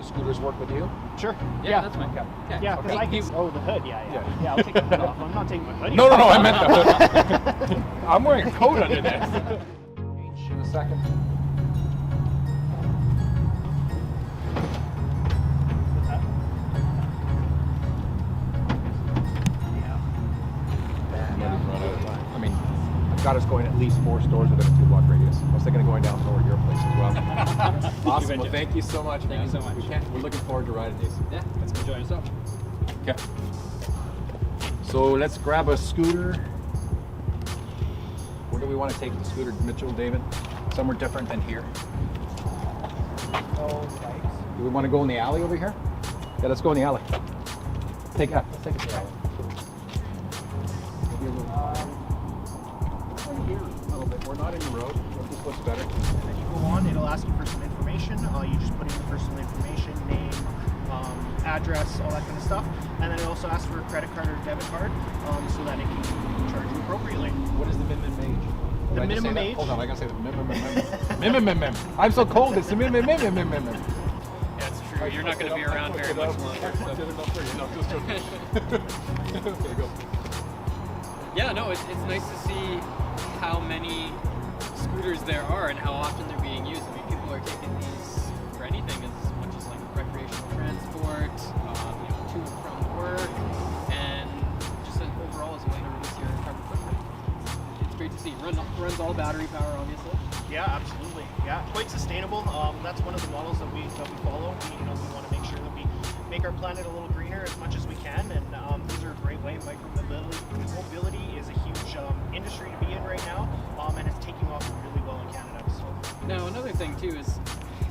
the scooters work with you? Sure. Yeah, that's fine. Okay. Yeah, because I can. Oh, the hood. Yeah, I'll take the hood off. I'm not taking my hoodie No, off. I meant the hood. I'm wearing a coat under this. Change in a second. I mean, I've got us going at least 4 stores within a 2-block radius. I was thinking of going down toward your place as well. Awesome. Well, thank you so much. Thank you so much. We're looking forward to riding these. Yeah, let's enjoy yourself. Okay. So let's grab a scooter. Where do we want to take the scooter, Mitchell, David? Somewhere different than here. Oh, thanks. Do we want to go in the alley over here? Yeah, let's go in the alley. Let's take it to the alley. Maybe a little, right here, a little bit. We're not in the road. This looks better. And then you go on, it'll ask you for some information. You just put in your personal information, name, address, all that kind of stuff. And then it also asks for a credit card or debit card so that it can charge you appropriately. What is the minimum age? The Did I just say minimum that? age? Hold on, I gotta say the minimum. I'm so cold, it's the minimum. Yeah, it's true. You're not going to be around very much longer. Okay, go. Yeah, no, it's nice to see how many scooters there are and how often they're being used. I mean, people are taking these for anything as much as like recreational transport, to and from work, and just overall as a way to reduce your carbon footprint. It's great to see. Runs all battery power, obviously. Yeah, absolutely. Yeah, quite sustainable. That's one of the models that we follow. We want to make sure that we make our planet a little greener as much as we can, and these are a great way. Mobility is a huge industry to be in right now, and it's taking off really well in Canada. So Now, another thing too is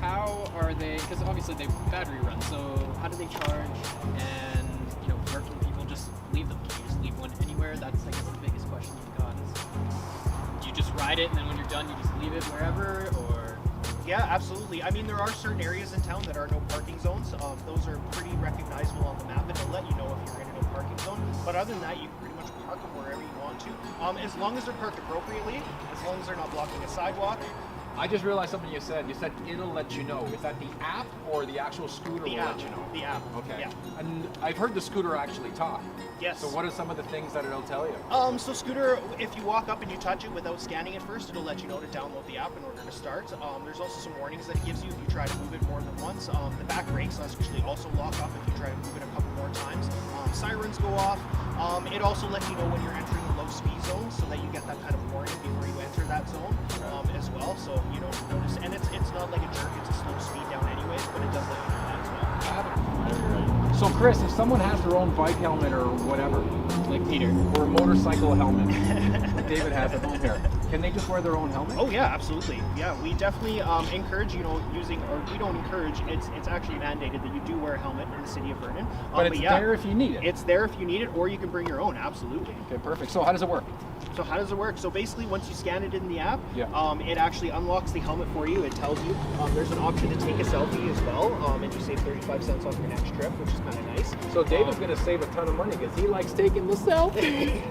how are they? Because obviously they battery run. So how do they charge? And where can people just leave them? Can you just leave one anywhere? That's I guess the biggest question you've got is, do you just ride it and then when you're done you just leave it wherever, or? yeah, absolutely. I mean, there are certain areas in town that are no parking zones. Those are pretty recognizable on the map, and they'll let you know if you're in a no parking zone. But other than that, you can pretty much park them wherever you want to, as long as they're parked appropriately, as long as they're not blocking a sidewalk. I just realized something you said. You said it'll let you know. Is that the app or the actual scooter The will app. let you know? The app. Okay. Yeah. And I've heard the scooter actually talk. Yes. So what are some of the things that it'll tell you? So scooter, if you walk up and you touch it without scanning it first, it'll let you know to download the app in order to start. There's also some warnings that it gives you if you try to move it more than once. The back brakes actually also lock up if you try to move it a couple more times. Sirens go off. It also lets you know when you're entering the low speed zone so that you get that kind of warning before you enter that zone as well. So you don't notice, and it's not like a jerk, it's a slow speed down anyways, but it does let you know that as well. So Chris, if someone has their own bike helmet or whatever, Like Peter. or a motorcycle helmet, David has at home here, can they just wear their own helmet? Oh yeah, absolutely. Yeah, we definitely encourage, using, or we don't encourage, it's actually mandated that you do wear a helmet in the city of Vernon. But it's there if you need it. It's there if you need it, or you can bring your own, absolutely. Okay, perfect. So how does it work? So how does it work? So basically, once you scan it in the app, Yeah. it actually unlocks the helmet for you. It tells you there's an option to take a selfie as well, and you save 35 cents off your next trip, which is kind of nice. So David's going to save a ton of money because he likes taking the selfie.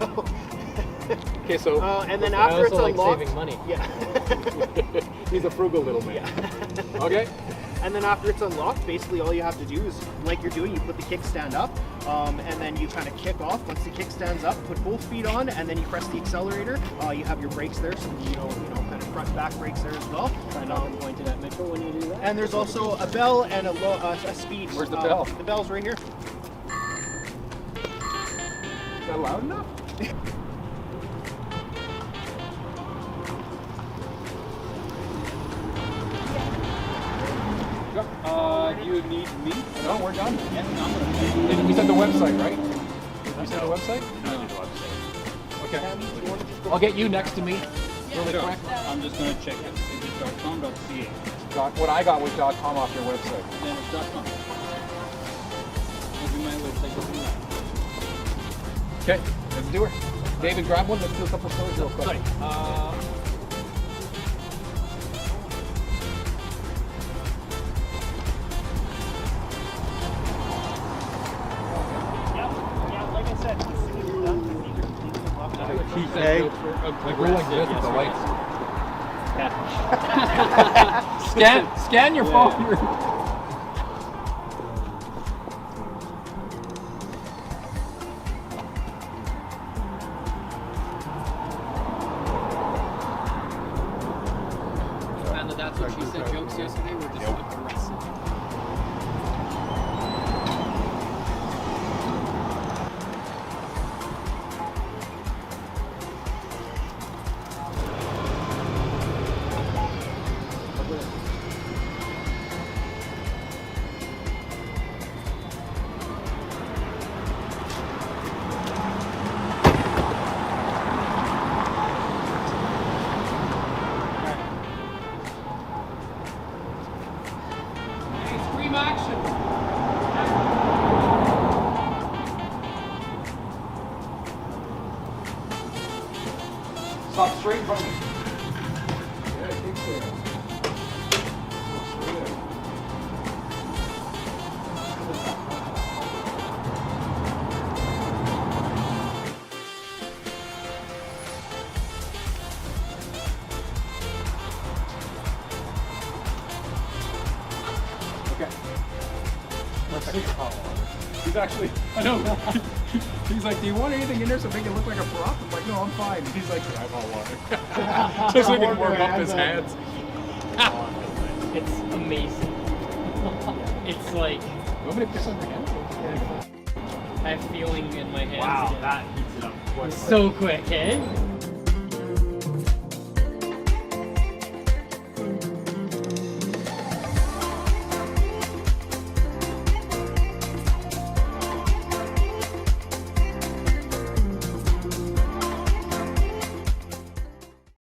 Okay, so And then after it's unlocked, saving money. yeah. he's a frugal little man. Okay. And then after it's unlocked, basically all you have to do is, like you're doing, you put the kickstand up, and then you kind of kick off. Once the kickstand's up, put both feet on, and then you press the accelerator. You have your brakes there, so kind of front back brakes there as well. Try not to point it at Mitchell when you do that. And there's also a bell and a speed. Where's the bell? The bell's right here. Is that loud enough? Do you need me? No, we're done. Yeah, no, I'm gonna. You said the website, right? You said the website? No, the website. Okay. I'll get you next to me really Sure. quick. I'm just gonna check it. Is it .com.ca? What I got was .com off your website. Then it's .com. Maybe my website doesn't work. Okay, let's do it. David, grab one. Let's do a couple stories real quick. Sorry. Yeah, like I said, as soon as you're done, these are completely unlocked. Like we're like this with the lights. Yeah. Scan your phone. team action. Stop straight in front of me. Yeah, keep clear. Straight in. Okay. He's actually, I know. He's like, do you want anything in there to make it look like a prop? I'm like, no, I'm fine. He's like, I have all water. Just so he can warm up his hands. It's amazing. It's like You want me to piss on your hand? I have feeling in my hands. Wow, again. that heats it up. So quick, eh?